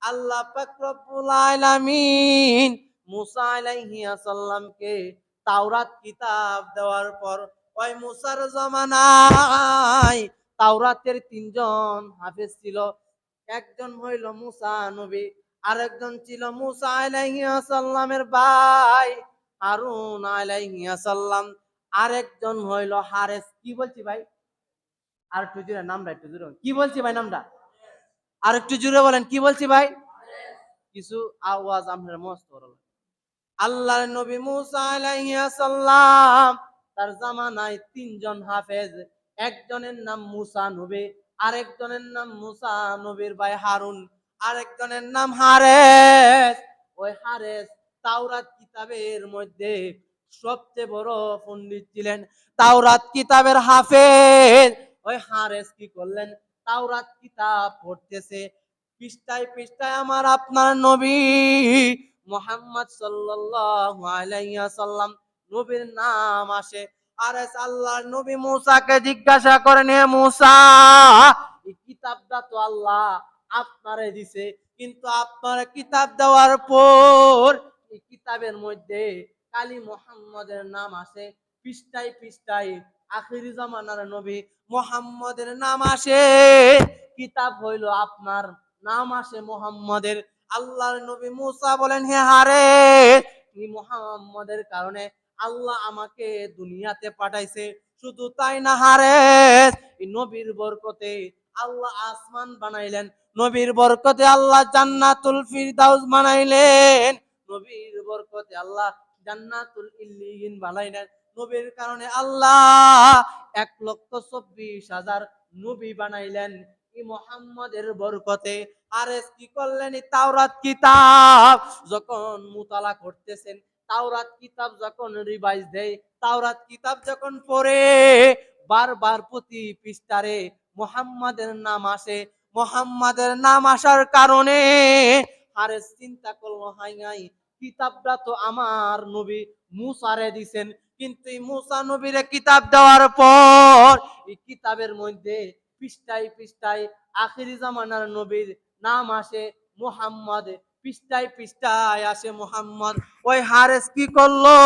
আল্লাহ পাক রব্বুল আলামিন মুসা আলাইহিস সালামকে তাওরাত কিতাব দেওয়ার পর ওই মুসার জামানায় তাওরাতের তিনজন হাফেজ ছিল। একজন হইল মুসা নবী, আরেকজন ছিল মুসা আলাইহিস সালামের ভাই হারুন আলাইহিস সালাম, আরেকজন হইল হারেস। কি বলছি ভাই? আর একটু জোরে নামটা একটু জোরে কি বলছি ভাই? নামটা আর একটু জোরে বলেন, কি বলছি ভাই? কিছু আওয়াজ আপনার মস্ত আল্লাহর নবী মুসা আলাইহিস সালাম তার জামানায় তিনজন হাফেজ। একজনের নাম মুসা নবী, আরেকজনের নাম মুসা নবীর ভাই হারুন, আরেকজনের নাম হারেস। ওই হারেস তাওরাত কিতাবের মধ্যে সবচেয়ে বড় পণ্ডিত ছিলেন, তাওরাত কিতাবের হাফেজ। ওই হারেস কি করলেন? তাওরাত কিতাব পড়তেছে, পৃষ্ঠায় পৃষ্ঠায় আমার আপনার নবী মুহাম্মদ সাল্লাল্লাহু আলাইহি ওয়াসাল্লাম নবীর নাম আসে। আর আল্লাহর নবী মুসাকে জিজ্ঞাসা করেন, হে মুসা, এই কিতাবটা তো আল্লাহ আপনারে দিছে, কিন্তু আপনার কিতাব দেওয়ার পর এই কিতাবের মধ্যে কালী মুহাম্মদের নাম আসে, পৃষ্ঠায় পৃষ্ঠায় আখিরি জামানার নবী মুহাম্মদের নাম আসে, কিতাব হইল আপনার, নাম আসে মুহাম্মদের। আল্লাহর নবী মুসা বলেন, হে হারে, এই মুহাম্মদের কারণে আল্লাহ আমাকে দুনিয়াতে পাঠাইছে। শুধু তাই না হারে, এই নবীর বরকতে আল্লাহ আসমান বানাইলেন, নবীর বরকতে আল্লাহ জান্নাতুল ফিরদাউস বানাইলেন, নবীর বরকতে আল্লাহ জান্নাতুল ইল্লিয়িন বানাইলেন, নবীর কারণে আল্লাহ 1,24,000 নবী বানাইলেন এই মুহাম্মদের বরকতে। আর কি করলেন? তাওরাত কিতাব যখন মুতালা করতেছেন, তাওরাত কিতাব যখন রিভাইজ দেয়, তাওরাত কিতাব যখন পড়ে, বারবার প্রতি পৃষ্ঠারে মুহাম্মাদের নাম আসে। মুহাম্মাদের নাম আসার কারণে আরে চিন্তা করলো, হাই হাই, কিতাবটা তো আমার নবী মুসারে দিছেন, কিন্তু এই মুসা নবীরে কিতাব দেওয়ার পর এই কিতাবের মধ্যে পৃষ্ঠায় পৃষ্ঠায় আখিরি জামানার নবীর নাম আসে মুহাম্মদ, পৃষ্ঠায় পৃষ্ঠায় আসে মুহাম্মদ। ওই হারেস কি করলো?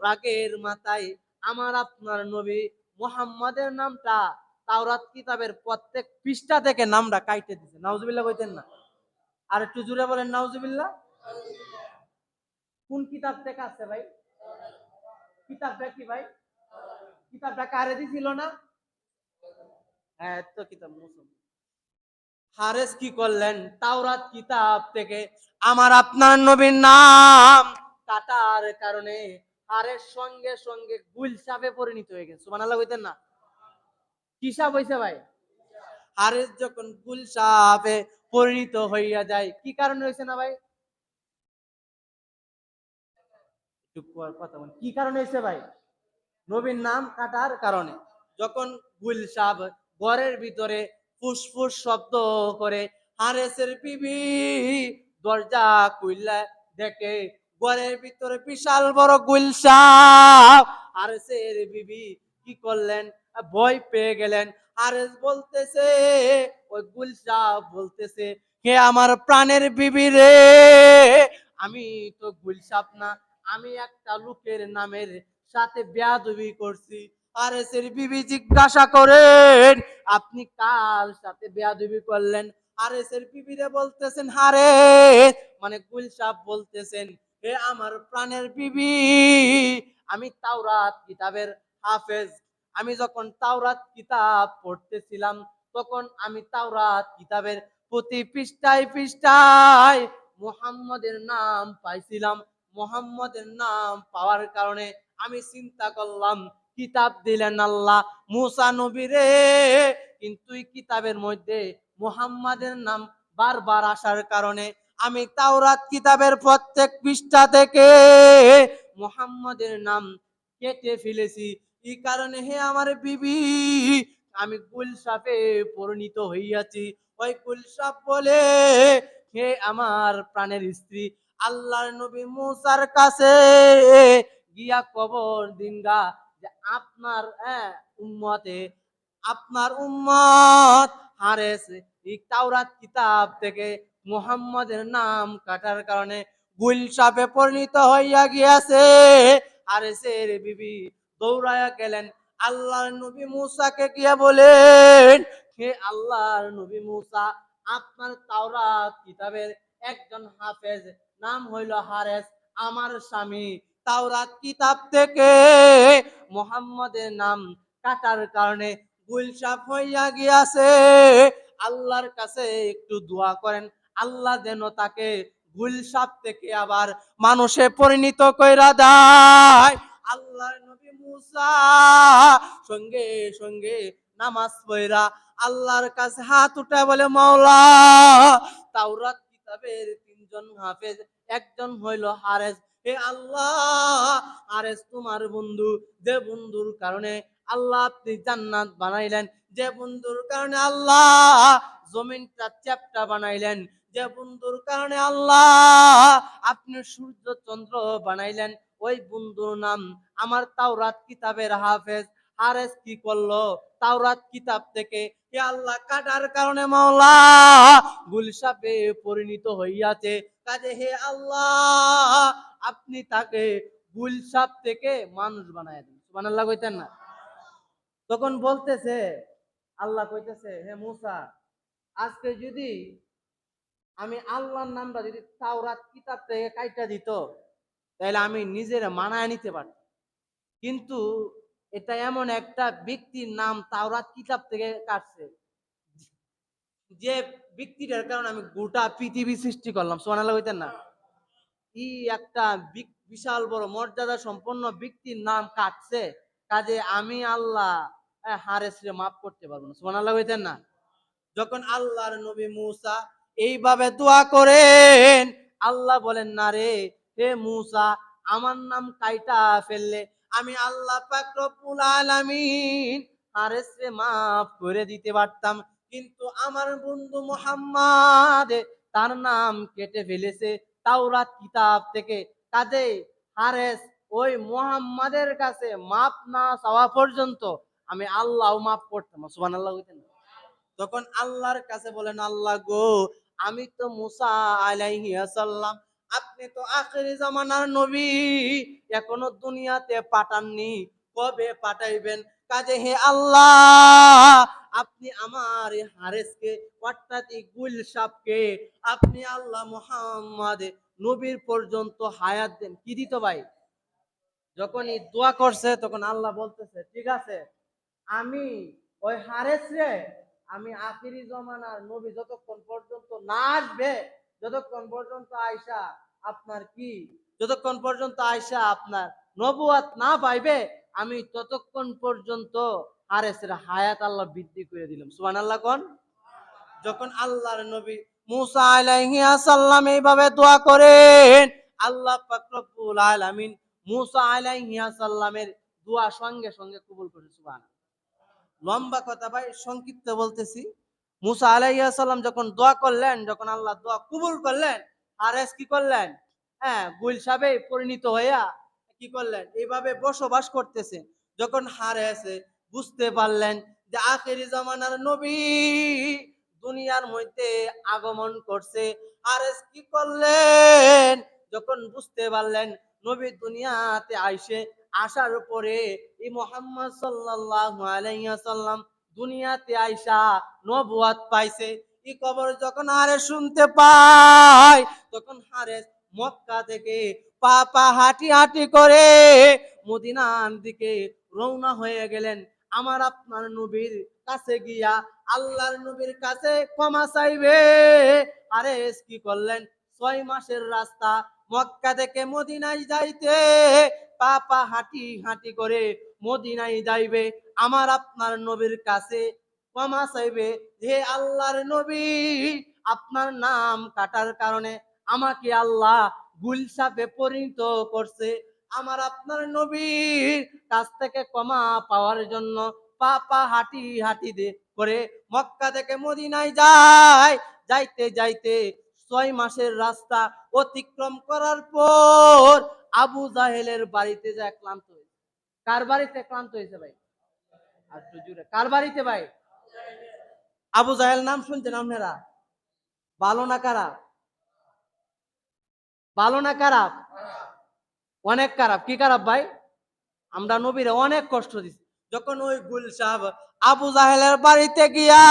রাগের মাথায় আমার আপনার নবী মুহাম্মদের নামটা তাওরাত কিতাবের প্রত্যেক পৃষ্ঠা থেকে নামটা কাইটে দিছে। নাউজুবিল্লাহ কইতেন না? আর একটু জোরে বলেন নাউজুবিল্লাহ। কোন কিতাব থেকে আসছে ভাই? কিতাবটা কি ভাই? কিতাবটা কারে দিছিল না? হ্যাঁ, তো কিতাব মুসলমান। হারেস কি করলেন? তাওরাত কিতাব থেকে আমার আপনার নবীর নাম কাটার কারণে হারেস সঙ্গে সঙ্গে গুলসাবে পরিণত হয়ে গেছে। সুবহানাল্লাহ কইতেন না? কি সাপ হইছে ভাই? হারেস যখন গুলসাবে পরিণত হইয়া যায়, কি কারণে হইছে না ভাই? কথা বল, কি কারণে হইছে ভাই? নবীর নাম কাটার কারণে। যখন গুলসাব ঘরের ভিতরে ফুসফুস শব্দ করে, হারেসের বিবি দরজা খুইলা দেখে ঘরের ভিতরে বিশাল বড় গুলসাব। হারেসের বিবি কি করলেন? ভয় পেয়ে গেলেন। হারেস বলতেছে, ওই গুলসাব বলতেছে, হে আমার প্রাণের বিবি রে, আমি তো গুলসাব না, আমি একটা লোকের নামের সাথে বেয়াদবি করছি। হারেসের বিবি জিজ্ঞাসা করেন, আপনি কার সাথে বেয়াদবি করলেন? হারেসের বিবিরে বলতেছেন, হারেস মানে গুলসাব বলতেছেন, হে আমার প্রাণের বিবি, আমি তাওরাত কিতাবের হাফেজ। আমি যখন তাওরাত কিতাব পড়তেছিলাম, তখন আমি তাওরাত কিতাবের প্রতি পৃষ্ঠায় পৃষ্ঠায় মুহাম্মদের নাম পাইছিলাম। মুহাম্মদের নাম পাওয়ার কারণে আমি চিন্তা করলাম, কিতাব দিলেন আল্লাহ মুসা নবীরে, কিন্তু এই কিতাবের মধ্যে মুহাম্মাদের নাম বারবার আসার কারণে আমি তাওরাত কিতাবের প্রত্যেক পৃষ্ঠা থেকে মুহাম্মাদের নাম কেটে ফেলেছি। এই কারণে হে আমার বিবি, আমি গুলসাফে পরিণত হইয়াছি। ওই গুলসাফ বলে, হে আমার প্রাণের স্ত্রী, আল্লাহর নবী মুসার কাছে গিয়া কবর দিনগা যে আপনার উম্মতে, আপনার উম্মত হারেস এই তাওরাত কিতাব থেকে মুহাম্মাদের নাম কাটার কারণে গুল সাপে পরিণত হইয়া গিয়াছে। হারেসের বিবি দৌড়াইয়া গেলেন আল্লাহর নবী মুসাকে গিয়া বলেন, হে আল্লাহর নবী মুসা, আপনার তাওরাত কিতাবের একজন হাফেজ নাম হইল হারেস, আমার স্বামী তাওরাত কিতাব থেকে মুহাম্মাদের নাম কাটার কারণে গুলসাপ হইয়া গিয়াছে। আল্লাহর কাছে একটু দোয়া করেন, আল্লাহ যেন তাকে গুলসাপ থেকে আবার মানুষে পরিণত কইরা দেয়। আল্লাহর নবী মুসা সঙ্গে সঙ্গে নামাজ পড়া আল্লাহর কাছে হাত উঠে বলে, মাওলা, তাওরাত কিতাবের তিনজন হাফেজ, একজন হইল হারেস, হে আল্লাহ, হারেস তোমার বন্ধু, যে বন্ধুর কারণে আল্লাহ আপনি জান্নাত বানাইলেন, যে বন্ধুর কারণে আল্লাহ জমিনটা চ্যাপ্টা বানাইলেন, যে বন্ধুর কারণে আল্লাহ আপনি সূর্য চন্দ্র বানাইলেন, ওই বন্ধুর নাম আমার তাওরাত কিতাবের হাফেজ। হারেস কি করলো? তাওরাত কিতাব থেকে হে আল্লাহ কাটার কারণে মাওলা গুলসাপে পরিণত হইয়াছে। কাজে হে আল্লাহ আপনি তাকে গুলসাপ থেকে মানুষ বানায় দেন। সুবহানাল্লাহ কইতেন না? তখন বলতেছে, আল্লাহ কইতেছে, হে মুসা, আজকে যদি আমি আল্লাহর নামটা যদি তাওরাত কিতাব থেকে কাইটা দিত, তাহলে আমি নিজের মানায় নিতে পারতাম। কিন্তু এটা এমন একটা ব্যক্তির নাম তাওরাত কিতাব থেকে কাটছে, যে ব্যক্তিটার কারণে আমি গোটা পৃথিবী সৃষ্টি করলাম। সুবহানাল্লাহ কইতেন না? কি একটা বিশাল বড় মর্যাদা সম্পন্ন ব্যক্তির নাম কাটছে, কাজে আমি আল্লাহ হারেসরে মাফ করতে পারবো না। সুবহানাল্লাহ কইতেন না? যখন আল্লাহর নবী মুসা এইভাবে দোয়া করেন, আল্লাহ বলেন, না রে, হে মুসা, আমার নাম কাইটা ফেললে আমি আল্লাহ পাক রব্বুল আলামিন হারেসরে মাফ করে দিতে পারতাম, কিন্তু আমার বন্ধু মুহাম্মদ তার নাম কেটে ফেলেছে তাওরাত কিতাব থেকে। কাজে হারেস ওই মুহাম্মাদের কাছে মাফ না চাওয়া পর্যন্ত আমি আল্লাহ মাফ করতাম। সুবহানাল্লাহ কইতেন। তখন আল্লাহর কাছে বলেন, আল্লাহ গো, আমি তো মুসা আলাইহিস সালাম, আপনি তো আখিরি জামানার নবী, এখনো দুনিয়াতে পাঠাননি, কবে পাঠাইবেন? কাজে হে আল্লাহ আপনি আমার হারেসকে অর্থাৎ গুলসাপকে আপনি আল্লাহ মুহাম্মদ নবীর পর্যন্ত হায়াত দেন। কি দিত ভাই? যখন এই দোয়া করছে তখন আল্লাহ বলতেছে, ঠিক আছে, আমি ওই হারেস রে আমি আখিরি জমানার নবী যতক্ষণ পর্যন্ত না আসবে, যতক্ষণ পর্যন্ত আয়সা আপনার কি, যতক্ষণ পর্যন্ত আয়সা আপনার নবুয়াত না পাইবে, আমি ততক্ষণ পর্যন্ত হারেসের হায়াত আল্লাহ বৃদ্ধি করে দিলাম। সুবহানাল্লাহ কোন? যখন আল্লাহর নবী মুসা আলাইহিস সালাম এইভাবে দোয়া করেন, আল্লাহ পাক রব্বুল আলামিন মুসা আলাইহিস সালামের দোয়া সঙ্গে সঙ্গে কবুল করে। সুবহানাল্লাহ। লম্বা কথা ভাই, সংক্ষিপ্ত বলতেছি। মুসা আলাইহিস সালাম যখন দোয়া করলেন, যখন আল্লাহ দোয়া কবুল করলেন, হারেস কি করলেন? গুলসাবে পরিণত হইয়া কি করলেন? এইভাবে বসবাস করতেছে। যখন হারেস বুঝতে পারলেন যে আখেরি জামানার নবী দুনিয়ার মধ্যে আগমন করছে, হারেস কি করলেন? যখন বুঝতে পারলেন নবী দুনিয়াতে আইসে, আসার পরে এই মুহাম্মদ সাল্লাল্লাহু আলাইহি ওয়াসাল্লাম দুনিয়াতে আইসা নবুয়াত পাইছে, এই খবর যখন হারেস শুনতে পায়, তখন হারেস মক্কা থেকে পা পা হাঁটি হাঁটি করে মদিনার দিকে রওনা হয়ে গেলেন। আমার আপনার নবীর কাছে গিয়া আল্লাহর নবীর কাছে ক্ষমা চাইবে। হারেস কি করলেন? 6 মাসের রাস্তা মক্কা থেকে মদিনায় যাইতে পা পা হাঁটি হাঁটি করে মদিনায় যাইবে, আমার আপনার নবীর কাছে ক্ষমা চাইবে, হে আল্লাহর নবী, আপনার নাম কাটার কারণে আমাকে আল্লাহ গুলসাপে পরিণত করছে, আমার আপনার নবীর কাছ থেকে ক্ষমা পাওয়ার জন্য পা পা হাঁটি হাঁটি করে মক্কা থেকে মদিনায় যায়। যাইতে যাইতে 6 মাসের রাস্তা অতিক্রম করার পর আবু জাহেলের বাড়িতে যায় ক্লান্ত হয়েছে। কার বাড়িতে ক্লান্ত হয়েছে ভাই? একটু জুড়ে, কার বাড়িতে ভাই? আবু জাহেল নাম শুনছেন আপনারা? ভালো না খারাপ? ভালো না খারাপ? অনেক খারাপ। কি খারাপ ভাই? আমরা নবীরে অনেক কষ্ট দিছি। যখন ওই গুলশাব আবু জাহেলের বাড়িতে গিয়া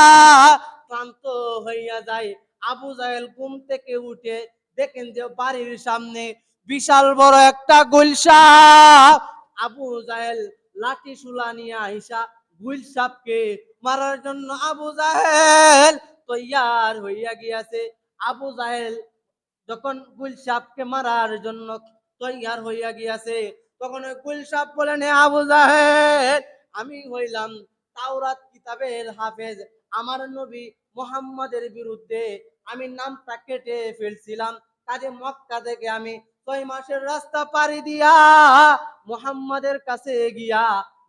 ক্লান্ত হইয়া যায়, আবু জাহেল ঘুম থেকে উঠে দেখেন যে বাড়ির সামনে বিশাল বড় একটা গুলশাব। আবু জাহেল লাঠি সুলা নিয়ে আইসা গুলশাবকে মারার জন্য আবু জাহেল তৈয়ার হইয়া গিয়াছে। আবু জাহেল যখন গুলশাবকে মারার জন্য তৈয়ার হইয়া গিয়াছে, তখন ওই গুলশাব বলেন, হে আবু জাহেল, আমি হইলাম তাওরাত কিতাবের হাফেজ। আমার নবী মুহাম্মাদের বিরুদ্ধে আমি নামটা কেটে ফেলছিলাম। কাজে মক্কা থেকে আমি 6 মাসের রাস্তা পাড়ি দিয়া মুহাম্মাদের কাছে গিয়া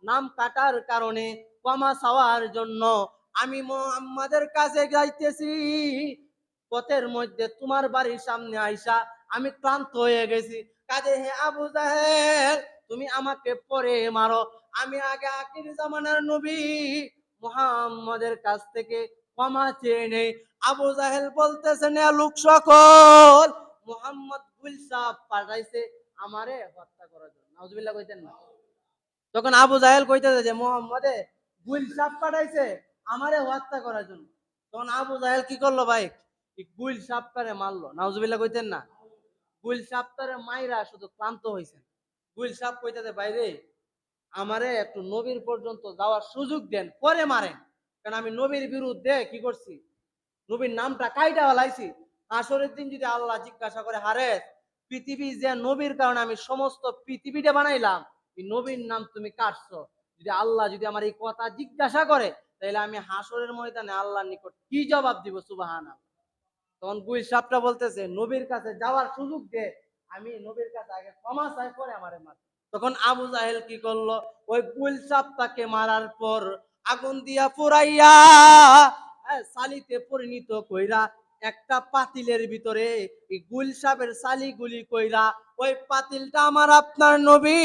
নাম কাটার কারণে ক্ষমা চাওয়ার জন্য আমি মুহাম্মাদের কাছে যাইতেছি। পথের মধ্যে তোমার বাড়ির সামনে আইসা আমি ক্লান্ত হয়ে গেছি। কাজে হে আবু জাহেল, তুমি আমাকে পরে মারো, আমি আগে আখির জামানার নবী মুহাম্মাদের কাছ থেকে ক্ষমা চেয়ে নেই। আবু জাহেল বলতেছে, না লোক সকল, মুহাম্মদ গুলশাব পাঠাইছে আমারে হত্যা করার জন্য। নাউজুবিল্লাহ কইতেন না? তখন আবু জাহেল কইতেছে যে মুহাম্মদে গুলশাব পাঠাইছে আমারে হত্যা করার জন্য। তখন আবু জাহেল কি করলো ভাই? গুল সাপটারে মারলো। নাউজুবিল্লাহ কইতেন না? গুল সাপটারে মাইরা শুধু ক্লান্ত হইছেন। গুল সাপ কইতেছে, বাইরে আমারে একটু নবীর পর্যন্ত যাওয়ার সুযোগ দেন, পরে মারেন। কারণ আমি নবীর বিরুদ্ধে কি করছি? নবীর নামটা কাইটা ফেলাইছি। আসরের দিন যদি আল্লাহ জিজ্ঞাসা করে, হারে পৃথিবী যে নবীর কারণে আমি সমস্ত পৃথিবীটা বানাইলাম, এই নবীর নাম তুমি কাটছো, যদি আল্লাহ যদি আমার এই কথা জিজ্ঞাসা করে, তাহলে আমি হাসরের ময়দানে আল্লাহর নিকট কি জবাব দিব? সুবহানাল্লাহ। তখন গুই সাপটা বলতেছে, নবীর কাছে যাওয়ার সুযোগ দে, আমি নবীর কাছে আগে ক্ষমা চাই, পরে আমারে মার। তখন আবু জাহেল কি করলো? ওই গুল সাপটাকে মারার পর আগুন দিয়া পুরাইয়া সালিতে পরিণত কইরা একটা পাতিলের ভিতরে এই গুল সাপের সালি গুলি কইরা ওই পাতিলটা আমার আপনার নবী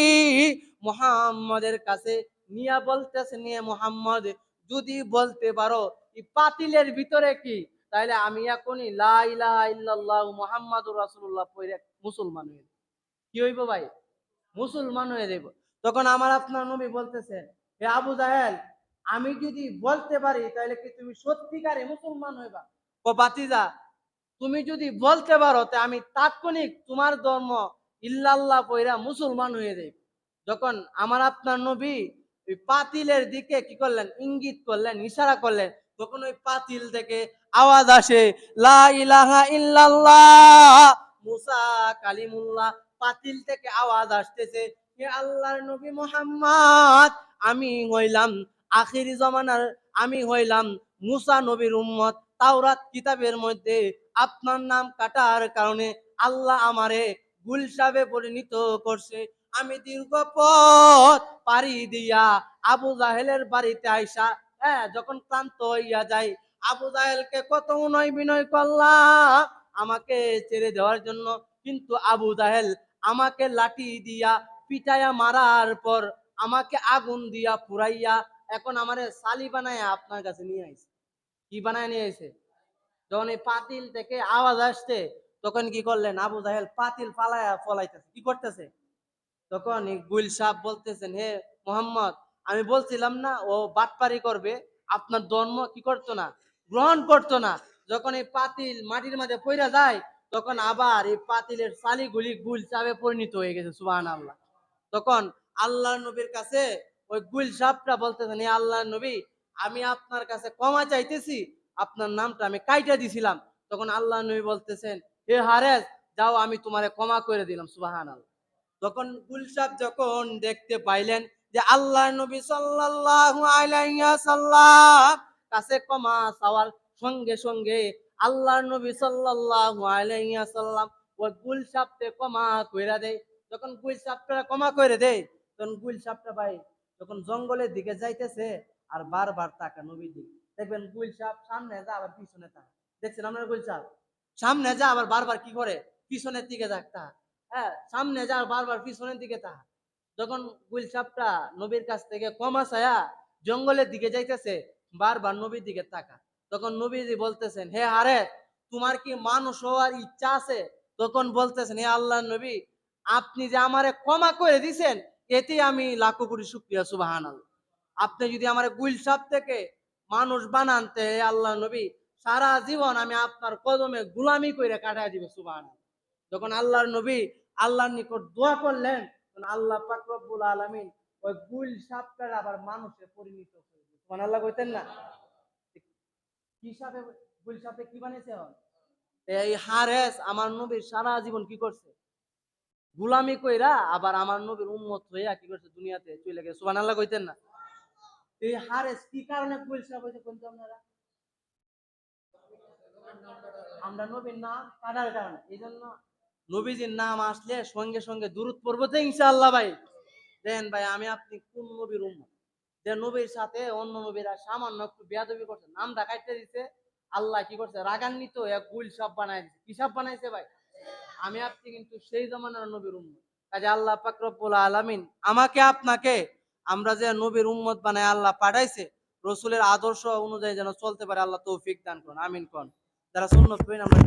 মুহাম্মাদের কাছে নিয়া বলতেছে, নিয়ে মুহাম্মদ যদি বলতে পারো এই পাতিলের ভিতরে কি, তাহলে আমি এখনই লা ইলাহা ইল্লাল্লাহু মুহাম্মাদুর রাসূলুল্লাহ পড়ে মুসলমান হয়ে যাব। কি হইব ভাই? মুসলমান হয়ে যাব। তখন আমার আপনার নবী বলতেছেন, হে আবু জাহেল, আমি যদি বলতে পারি তাহলে কি তুমি সত্যিকারে মুসলমান হইবা? ও বাতিজা, তুমি যদি বলতে পারো তে আমি তাৎক্ষণিক তোমার ধর্ম ইল্লাল্লাহ পয়রা মুসলমান হয়ে যাই। যখন আমার আপনার নবী ওই পাতিলের দিকে কি করলেন? ইঙ্গিত করলেন, ইশারা করলেন। তখন ওই পাতিল থেকে আওয়াজ আসে, লা ইলাহা ইল্লাল্লাহ মুসা কালিমুল্লাহ। পাতিল থেকে আওয়াজ আসতেছে, হে আল্লাহর নবী মুহাম্মদ, আমি হইলাম আখির জামানার, আমি হইলাম মুসা নবীর উম্মত। তাওরাত কিতাবের মধ্যে আপনার নাম কাটার কারণে আল্লাহ আমারে গুলশাবে পরিণত করছে। আমি দীর্ঘ পথ পাড়ি দিয়া আবু জাহেলের বাড়িতে আইসা, হ্যাঁ, যখন ক্লান্ত হইয়া যায়, আবু জাহেলকে কত উনয় বিনয় করলাম আমাকে ছেড়ে দেওয়ার জন্য, কিন্তু আবু জাহেল আমাকে লাঠি দিয়া পিটাইয়া মারার পর আমাকে আগুন দিয়া পুরাইয়া এখন আমারে সালি বানায় আপনার কাছে নিয়ে আইছে। কি বানায় নিয়ে আইছে? যখন এই পাতিল থেকে আওয়াজ আসছে, তখন কি করলেন? আবু জাহেল পাতিল পালায়া ফলাইতেছে। কি করতেছে? তখন এই গুল সাহেব বলতেছেন, হে মোহাম্মদ, আমি বলছিলাম না ও বাটপারি করবে, আপনার ধর্ম কি করতো না, গ্রহণ করতো না। যখন এই পাতিল মাটির মাঝে পইরা যায়, তখন আবার এই পাতিলের সালিগুলি গুল সাহেবে পরিণত হয়ে গেছে। সুবহানাল্লাহ। তখন আল্লাহর নবীর কাছে ওই গুল সাহেবটা বলতেছেন, হে আল্লাহর নবী, আমি আপনার কাছে ক্ষমা চাইতেছি, আপনার নামটা আমি কাইটা দিছিলাম। তখন আল্লাহর নবী বলতেছেন, হে হারেস, যাও, আমি তোমারে ক্ষমা করে দিলাম। সুবহানাল্লাহ। তখন গুলশাব যখন দেখতে পাইলেন যে আল্লাহ নবী সাল্লাল্লাহু আলাইহি ওয়াসাল্লাম কাছে ক্ষমা চাওয়ার সঙ্গে সঙ্গে আল্লাহর নবী সাল্লাল্লাহু আলাইহি ওয়াসাল্লাম ওই গুলশাবকে ক্ষমা কইরা দেয়। যখন গুলশাবটা ক্ষমা করে দেয়, তখন গুলশাবটা ভাই যখন জঙ্গলের দিকে যাইতেছে আর বারবার তাকা নবীর দিকে, দেখবেন গুলশাব সামনে যা আবার পিছনে তাকা। দেখছেন আপনার গুলশাব সামনে যা আবার বারবার কি করে? পিছনের দিকে তাকা। হ্যাঁ, সামনে যা বারবার পিছনের দিকে তাকা। যখন গুল সাপটা নবীর কাছ থেকে ক্ষমা চায়া জঙ্গলের দিকে যাইতেছে, বারবার নবীর দিকে তাকা। তখন নবীজি বলতেছেন, হে হারে, তোমার কি মানুষ হওয়ার ইচ্ছা আছে? তখন বলতেছেন, হে আল্লাহর নবী, আপনি যে আমারে ক্ষমা করে দিছেন, এতে আমি লাখো কোটি শুকরিয়া, সুবহানাল্লাহ। আপনি যদি আমারে গুলশাব থেকে মানুষ বানান, তে হে আল্লাহর নবী, সারা জীবন আমি আপনার কদমে গোলামি কইরা কাটায় দিব, সুবহানাল্লাহ। যখন আল্লাহর নবী আল্লাহর নিকট দোয়া করলেন, তখন আল্লাহ পাক রব্বুল আলামিন ওই গুলশাবটার আবার মানুষে পরিণত করে দিলেন, সুবহানাল্লাহ কইতেন না? কি সাপে, গুলশাবে কি বানাইছে এখন? এই হারেস আমার নবীর সারা জীবন কি করছে? গুলামি কইরা আবার আমার নবীর উম্মত হইয়া কি করছে? দুনিয়াতে চলে গেছে, সুবহানাল্লাহ কইতেন না? এই হারেস কি কারণে গুলশাব হইছে কোনটা আপনারা? আমরা নবীর নাম কাটার কারণে। এই জন্য নবীজির নাম আসলে সঙ্গে সঙ্গে দুরূদ পড়বো তো ইনশাআল্লাহ ভাই। দেন ভাই, আমি আপনি কোন নবীর উম্মত? যে নবীর সাথে অন্য নবীরা সামান্য একটু বেয়াদবি করছে, নামটা কাটতে দিছে, আল্লাহ কি করছে? রাগান্বিত এক গুল সাপ বানাই দিছে। কি সাপ বানাইছে ভাই? আমি আপনি কিন্তু সেই জমানার নবীর উম্মত। কাজে আল্লাহ পাক রব্বুল আলামিন আমাকে আপনাকে, আমরা যে নবীর উম্মত বানায় আল্লাহ পাঠাইছে, রসুলের আদর্শ অনুযায়ী যেন চলতে পারে, আল্লাহ তৌফিক দান করুন, আমিন কোন। যারা সুন্নত পড়েন আমরা